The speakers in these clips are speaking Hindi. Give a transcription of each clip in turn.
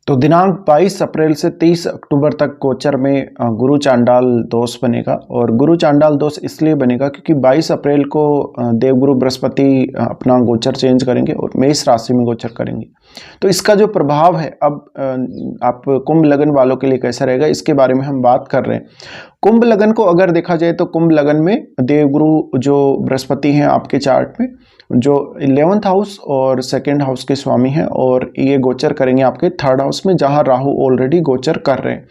तो दिनांक 22 अप्रैल से 30 अक्टूबर तक गोचर में गुरु चांडाल दोष बनेगा। और गुरु चांडाल दोष इसलिए बनेगा क्योंकि 22 अप्रैल को देवगुरु बृहस्पति अपना गोचर चेंज करेंगे और मेष राशि में गोचर करेंगे। तो इसका जो प्रभाव है अब आप कुंभ लगन वालों के लिए कैसा रहेगा इसके बारे में हम बात कर रहे हैं। कुंभ लगन को अगर देखा जाए तो कुंभ लगन में देवगुरु जो बृहस्पति हैं आपके चार्ट में जो 11th हाउस और 2nd हाउस के स्वामी हैं और ये गोचर करेंगे आपके 3rd हाउस में जहां राहु ऑलरेडी गोचर कर रहे हैं।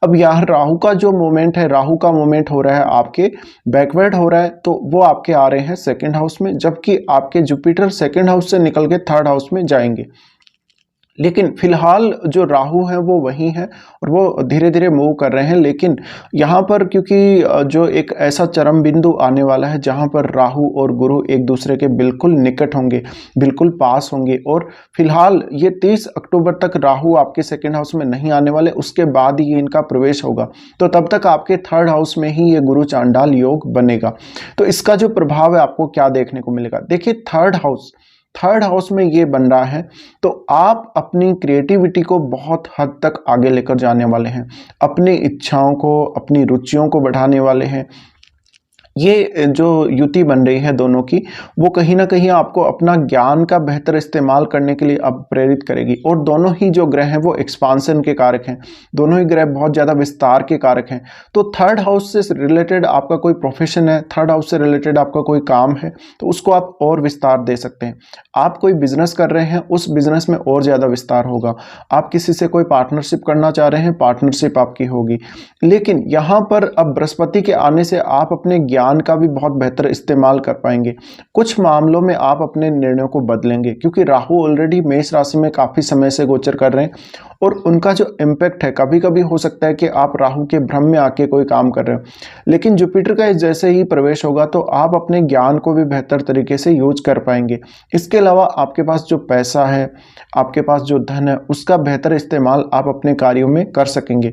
अब यहाँ राहु का जो मोमेंट है, राहु का मोमेंट हो रहा है आपके बैकवर्ड हो रहा है, तो वो आपके आ रहे हैं 2nd हाउस में, जबकि आपके जुपिटर 2nd हाउस से निकल के 3rd हाउस में जाएंगे। लेकिन फिलहाल जो राहु है वो वही है और वो धीरे धीरे मूव कर रहे हैं। लेकिन यहाँ पर क्योंकि जो एक ऐसा चरम बिंदु आने वाला है जहाँ पर राहु और गुरु एक दूसरे के बिल्कुल निकट होंगे, बिल्कुल पास होंगे, और फिलहाल ये 30 अक्टूबर तक राहु आपके 2nd हाउस में नहीं आने वाले, उसके बाद ही इनका प्रवेश होगा। तो तब तक आपके 3rd हाउस में ही ये गुरु चांडाल योग बनेगा। तो इसका जो प्रभाव है आपको क्या देखने को मिलेगा, देखिए 3rd हाउस में ये बन रहा है तो आप अपनी क्रिएटिविटी को बहुत हद तक आगे लेकर जाने वाले हैं, अपनी इच्छाओं को, अपनी रुचियों को बढ़ाने वाले हैं। ये जो युति बन रही है दोनों की, वो कहीं ना कहीं आपको अपना ज्ञान का बेहतर इस्तेमाल करने के लिए अब प्रेरित करेगी। और दोनों ही जो ग्रह हैं वो एक्सपांसन के कारक हैं, दोनों ही ग्रह बहुत ज़्यादा विस्तार के कारक हैं। तो 3rd हाउस से रिलेटेड आपका कोई प्रोफेशन है, 3rd हाउस से रिलेटेड आपका कोई काम है, तो उसको आप और विस्तार दे सकते हैं। आप कोई बिजनेस कर रहे हैं, उस बिजनेस में और ज़्यादा विस्तार होगा। आप किसी से कोई पार्टनरशिप करना चाह रहे हैं, पार्टनरशिप आपकी होगी। लेकिन यहाँ पर अब बृहस्पति के आने से आप अपने ज्ञान का भी बहुत बेहतर इस्तेमाल कर पाएंगे। कुछ मामलों में आप अपने निर्णयों को बदलेंगे क्योंकि राहु ऑलरेडी मेष राशि में काफी समय से गोचर कर रहे हैं और उनका जो इम्पैक्ट है, कभी कभी हो सकता है कि आप राहु के भ्रम में आके कोई काम कर रहे हो, लेकिन जुपिटर का जैसे ही प्रवेश होगा तो आप अपने ज्ञान को भी बेहतर तरीके से यूज कर पाएंगे। इसके अलावा आपके पास जो पैसा है, आपके पास जो धन है, उसका बेहतर इस्तेमाल आप अपने कार्यों में कर सकेंगे।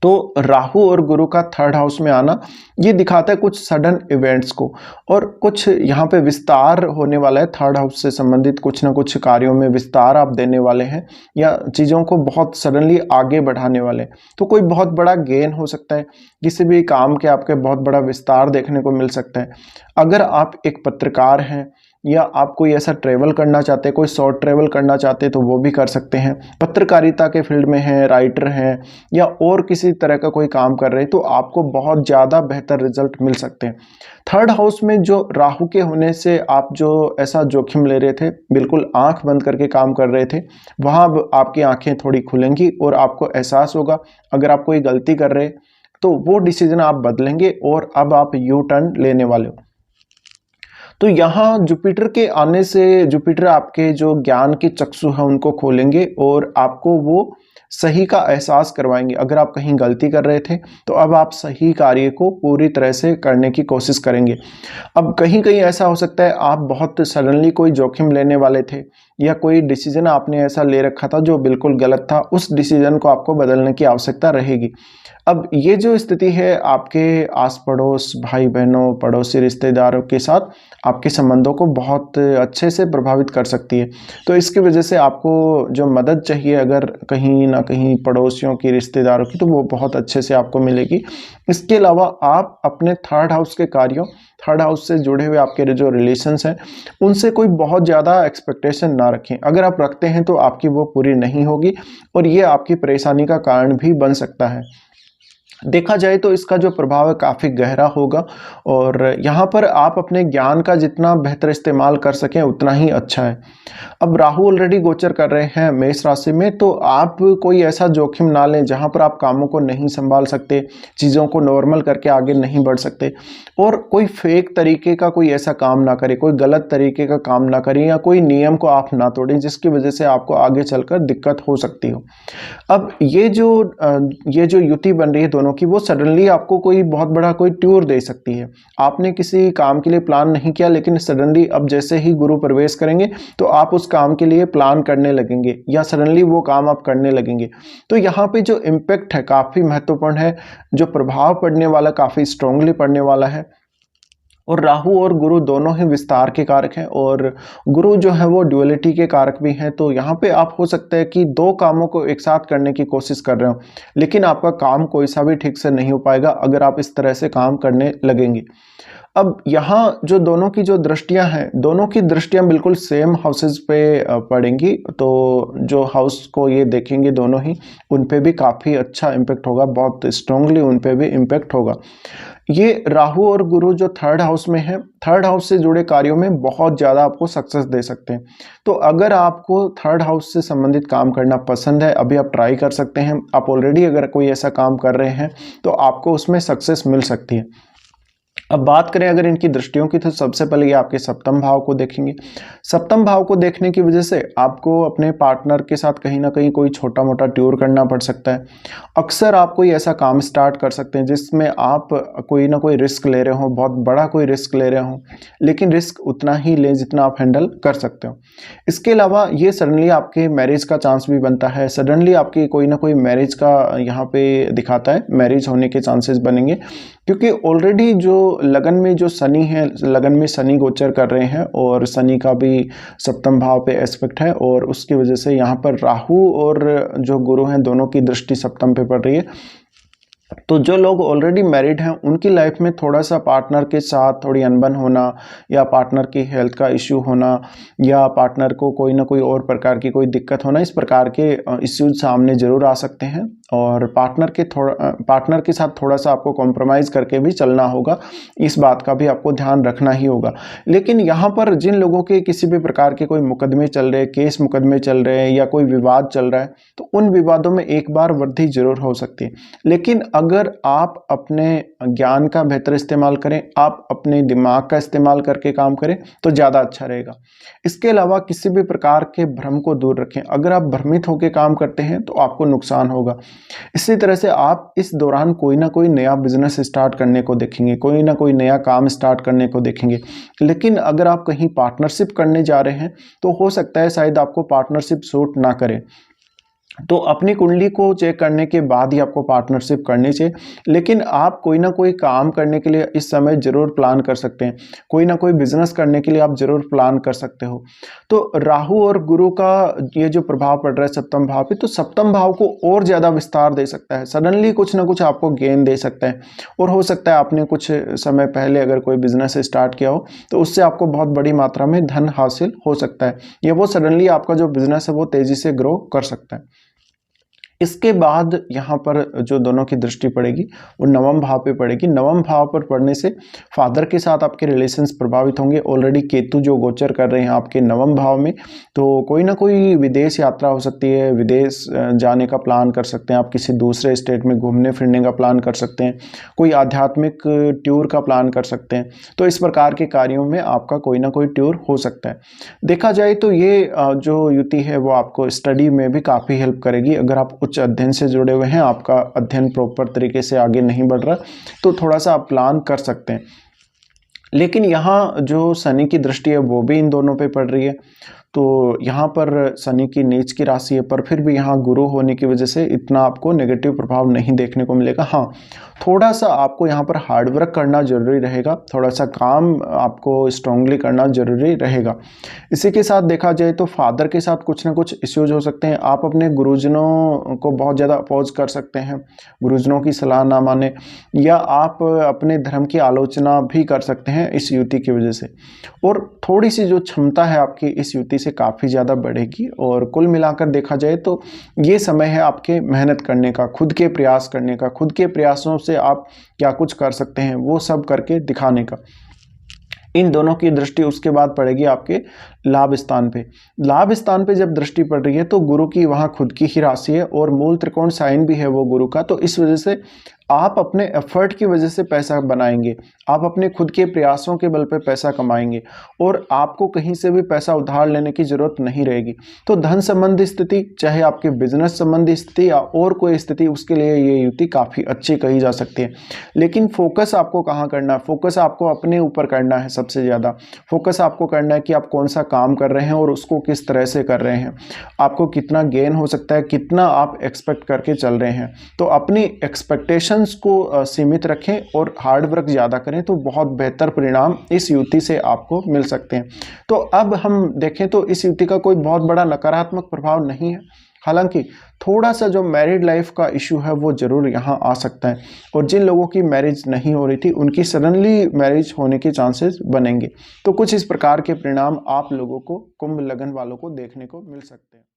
तो राहु और गुरु का 3rd हाउस में आना ये दिखाता है कुछ सडन इवेंट्स को, और कुछ यहाँ पे विस्तार होने वाला है। 3rd हाउस से संबंधित कुछ ना कुछ कार्यों में विस्तार आप देने वाले हैं या चीज़ों को बहुत सडनली आगे बढ़ाने वाले हैं। तो कोई बहुत बड़ा गेन हो सकता है, किसी भी काम के आपके बहुत बड़ा विस्तार देखने को मिल सकता है। अगर आप एक पत्रकार हैं या आप कोई ऐसा ट्रैवल करना चाहते हैं, कोई शॉर्ट ट्रैवल करना चाहते हैं, तो वो भी कर सकते हैं। पत्रकारिता के फील्ड में हैं, राइटर हैं या और किसी तरह का कोई काम कर रहे हैं, तो आपको बहुत ज़्यादा बेहतर रिजल्ट मिल सकते हैं। 3rd हाउस में जो राहु के होने से आप जो ऐसा जोखिम ले रहे थे, बिल्कुल आंख बंद करके काम कर रहे थे, वहाँ अब आपकी आंखें थोड़ी खुलेंगी और आपको एहसास होगा अगर आप कोई गलती कर रहे तो वो डिसीजन आप बदलेंगे और अब आप यू टर्न लेने वाले हो। तो यहाँ जुपिटर के आने से जुपिटर आपके जो ज्ञान के चक्षु हैं उनको खोलेंगे और आपको वो सही का एहसास करवाएंगे। अगर आप कहीं गलती कर रहे थे तो अब आप सही कार्य को पूरी तरह से करने की कोशिश करेंगे। अब कहीं कहीं ऐसा हो सकता है आप बहुत सडनली कोई जोखिम लेने वाले थे या कोई डिसीजन आपने ऐसा ले रखा था जो बिल्कुल गलत था, उस डिसीजन को आपको बदलने की आवश्यकता रहेगी। अब ये जो स्थिति है आपके आस पड़ोस, भाई बहनों, पड़ोसी रिश्तेदारों के साथ आपके संबंधों को बहुत अच्छे से प्रभावित कर सकती है। तो इसकी वजह से आपको जो मदद चाहिए अगर कहीं ना कहीं पड़ोसियों की, रिश्तेदारों की, तो वो बहुत अच्छे से आपको मिलेगी। इसके अलावा आप अपने 3rd हाउस के कार्यों, 3rd हाउस से जुड़े हुए आपके जो रिलेशंस हैं उनसे कोई बहुत ज़्यादा एक्सपेक्टेशन ना रखें। अगर आप रखते हैं तो आपकी वो पूरी नहीं होगी और ये आपकी परेशानी का कारण भी बन सकता है। देखा जाए तो इसका जो प्रभाव है काफ़ी गहरा होगा और यहाँ पर आप अपने ज्ञान का जितना बेहतर इस्तेमाल कर सकें उतना ही अच्छा है। अब राहु ऑलरेडी गोचर कर रहे हैं मेष राशि में, तो आप कोई ऐसा जोखिम ना लें जहाँ पर आप कामों को नहीं संभाल सकते, चीज़ों को नॉर्मल करके आगे नहीं बढ़ सकते, और कोई फेक तरीके का कोई ऐसा काम ना करें, कोई गलत तरीके का काम ना करें या कोई नियम को आप ना तोड़ें जिसकी वजह से आपको आगे चलकर दिक्कत हो सकती हो। अब ये जो युति बन रही है दोनों की, वो सडनली आपको कोई बहुत बड़ा कोई टूर दे सकती है। आपने किसी काम के लिए प्लान नहीं किया, लेकिन सडनली अब जैसे ही गुरु प्रवेश करेंगे तो आप उस काम के लिए प्लान करने लगेंगे या सडनली वो काम आप करने लगेंगे। तो यहाँ पे जो इम्पैक्ट है काफ़ी महत्वपूर्ण है, जो प्रभाव पड़ने वाला काफ़ी स्ट्रांगली पड़ने वाला है। और राहु और गुरु दोनों ही विस्तार के कारक हैं और गुरु जो है वो ड्युअलिटी के कारक भी हैं। तो यहाँ पे आप हो सकता है कि दो कामों को एक साथ करने की कोशिश कर रहे हो, लेकिन आपका काम कोई सा भी ठीक से नहीं हो पाएगा अगर आप इस तरह से काम करने लगेंगे। अब यहाँ जो दोनों की जो दृष्टियां हैं, दोनों की दृष्टियां बिल्कुल सेम हाउसेज पे पड़ेंगी। तो जो हाउस को ये देखेंगे दोनों ही, उन पे भी काफ़ी अच्छा इम्पेक्ट होगा, बहुत स्ट्रांगली उन पे भी इम्पेक्ट होगा। ये राहु और गुरु जो थर्ड हाउस में है, थर्ड हाउस से जुड़े कार्यों में बहुत ज़्यादा आपको सक्सेस दे सकते हैं। तो अगर आपको थर्ड हाउस से संबंधित काम करना पसंद है, अभी आप ट्राई कर सकते हैं। आप ऑलरेडी अगर कोई ऐसा काम कर रहे हैं तो आपको उसमें सक्सेस मिल सकती है। अब बात करें अगर इनकी दृष्टियों की, तो सबसे पहले ये आपके सप्तम भाव को देखेंगे। सप्तम भाव को देखने की वजह से आपको अपने पार्टनर के साथ कहीं ना कहीं कोई छोटा मोटा टूर करना पड़ सकता है। अक्सर आप कोई ऐसा काम स्टार्ट कर सकते हैं जिसमें आप कोई ना कोई रिस्क ले रहे हो, बहुत बड़ा कोई रिस्क ले रहे हो, लेकिन रिस्क उतना ही लें जितना आप हैंडल कर सकते हो। इसके अलावा ये सडनली आपके मैरिज का चांस भी बनता है, सडनली आपकी कोई ना कोई मैरिज का यहाँ पे दिखाता है, मैरिज होने के चांसेस बनेंगे, क्योंकि ऑलरेडी जो लगन में जो शनि है, लगन में शनि गोचर कर रहे हैं और शनि का भी सप्तम भाव पे एस्पेक्ट है, और उसकी वजह से यहाँ पर राहु और जो गुरु हैं दोनों की दृष्टि सप्तम पे पड़ रही है। तो जो लोग ऑलरेडी मैरिड हैं उनकी लाइफ में थोड़ा सा पार्टनर के साथ थोड़ी अनबन होना, या पार्टनर की हेल्थ का इश्यू होना, या पार्टनर को कोई ना कोई और प्रकार की कोई दिक्कत होना, इस प्रकार के इश्यूज सामने ज़रूर आ सकते हैं। और पार्टनर के साथ थोड़ा सा आपको कॉम्प्रोमाइज़ करके भी चलना होगा, इस बात का भी आपको ध्यान रखना ही होगा। लेकिन यहाँ पर जिन लोगों के किसी भी प्रकार के कोई मुकदमे चल रहे, केस मुकदमे चल रहे हैं, या कोई विवाद चल रहा है, तो उन विवादों में एक बार वृद्धि जरूर हो सकती है। लेकिन अगर आप अपने ज्ञान का बेहतर इस्तेमाल करें, आप अपने दिमाग का इस्तेमाल करके काम करें, तो ज़्यादा अच्छा रहेगा। इसके अलावा किसी भी प्रकार के भ्रम को दूर रखें। अगर आप भ्रमित होकर काम करते हैं तो आपको नुकसान होगा। इसी तरह से आप इस दौरान कोई ना कोई नया बिजनेस स्टार्ट करने को देखेंगे, कोई ना कोई नया काम स्टार्ट करने को देखेंगे। लेकिन अगर आप कहीं पार्टनरशिप करने जा रहे हैं तो हो सकता है शायद आपको पार्टनरशिप सूट ना करे। तो अपनी कुंडली को चेक करने के बाद ही आपको पार्टनरशिप करनी चाहिए। लेकिन आप कोई ना कोई काम करने के लिए इस समय ज़रूर प्लान कर सकते हैं, कोई ना कोई बिजनेस करने के लिए आप ज़रूर प्लान कर सकते हो। तो राहु और गुरु का ये जो प्रभाव पड़ रहा है सप्तम भाव पे, तो सप्तम भाव को और ज़्यादा विस्तार दे सकता है, सडनली कुछ ना कुछ आपको गेन दे सकता है। और हो सकता है आपने कुछ समय पहले अगर कोई बिजनेस स्टार्ट किया हो तो उससे आपको बहुत बड़ी मात्रा में धन हासिल हो सकता है, या वो सडनली आपका जो बिजनेस है वो तेज़ी से ग्रो कर सकता है। इसके बाद यहाँ पर जो दोनों की दृष्टि पड़ेगी वो नवम भाव पे पड़ेगी। नवम भाव पर पड़ने से फादर के साथ आपके रिलेशंस प्रभावित होंगे। ऑलरेडी केतु जो गोचर कर रहे हैं आपके नवम भाव में, तो कोई ना कोई विदेश यात्रा हो सकती है, विदेश जाने का प्लान कर सकते हैं आप, किसी दूसरे स्टेट में घूमने फिरने का प्लान कर सकते हैं, कोई आध्यात्मिक टूर का प्लान कर सकते हैं। तो इस प्रकार के कार्यों में आपका कोई ना कोई टूर हो सकता है। देखा जाए तो ये जो युति है वो आपको स्टडी में भी काफ़ी हेल्प करेगी। अगर आप उच्च अध्ययन से जुड़े हुए हैं, आपका अध्ययन प्रॉपर तरीके से आगे नहीं बढ़ रहा, तो थोड़ा सा आप प्लान कर सकते हैं। लेकिन यहाँ जो शनि की दृष्टि है वो भी इन दोनों पे पड़ रही है। तो यहाँ पर शनि की नीच की राशि है, पर फिर भी यहाँ गुरु होने की वजह से इतना आपको नेगेटिव प्रभाव नहीं देखने को मिलेगा। हाँ, थोड़ा सा आपको यहाँ पर हार्डवर्क करना जरूरी रहेगा, थोड़ा सा काम आपको स्ट्रांगली करना जरूरी रहेगा। इसी के साथ देखा जाए तो फादर के साथ कुछ ना कुछ इश्यूज हो सकते हैं। आप अपने गुरुजनों को बहुत ज़्यादा अपोज कर सकते हैं, गुरुजनों की सलाह ना माने, या आप अपने धर्म की आलोचना भी कर सकते हैं इस युति की वजह से। और थोड़ी सी जो क्षमता है आपकी इस युति से काफ़ी ज़्यादा बढ़ेगी। और कुल मिलाकर देखा जाए तो ये समय है आपके मेहनत करने का, खुद के प्रयास करने का, खुद के प्रयासों से आप क्या कुछ कर सकते हैं वो सब करके दिखाने का। इन दोनों की दृष्टि उसके बाद पड़ेगी आपके लाभ स्थान पे। लाभ स्थान पे जब दृष्टि पड़ रही है तो गुरु की वहाँ खुद की ही राशि है और मूल त्रिकोण साइन भी है वो गुरु का। तो इस वजह से आप अपने एफर्ट की वजह से पैसा बनाएंगे, आप अपने खुद के प्रयासों के बल पे पैसा कमाएंगे, और आपको कहीं से भी पैसा उधार लेने की जरूरत नहीं रहेगी। तो धन संबंधी स्थिति, चाहे आपके बिजनेस संबंधी स्थिति या और कोई स्थिति, उसके लिए ये युति काफ़ी अच्छी कही जा सकती है। लेकिन फोकस आपको कहाँ करना है? फोकस आपको अपने ऊपर करना है। सबसे ज़्यादा फोकस आपको करना है कि आप कौन सा काम कर रहे हैं और उसको किस तरह से कर रहे हैं, आपको कितना गेन हो सकता है, कितना आप एक्सपेक्ट करके चल रहे हैं। तो अपनी एक्सपेक्टेशन टेंशन्स को सीमित रखें और हार्ड वर्क ज़्यादा करें तो बहुत बेहतर परिणाम इस युति से आपको मिल सकते हैं। तो अब हम देखें तो इस युति का कोई बहुत बड़ा नकारात्मक प्रभाव नहीं है, हालांकि थोड़ा सा जो मैरिड लाइफ का इशू है वो जरूर यहाँ आ सकता है, और जिन लोगों की मैरिज नहीं हो रही थी उनकी सडनली मैरिज होने के चांसेस बनेंगे। तो कुछ इस प्रकार के परिणाम आप लोगों को कुंभ लगन वालों को देखने को मिल सकते हैं।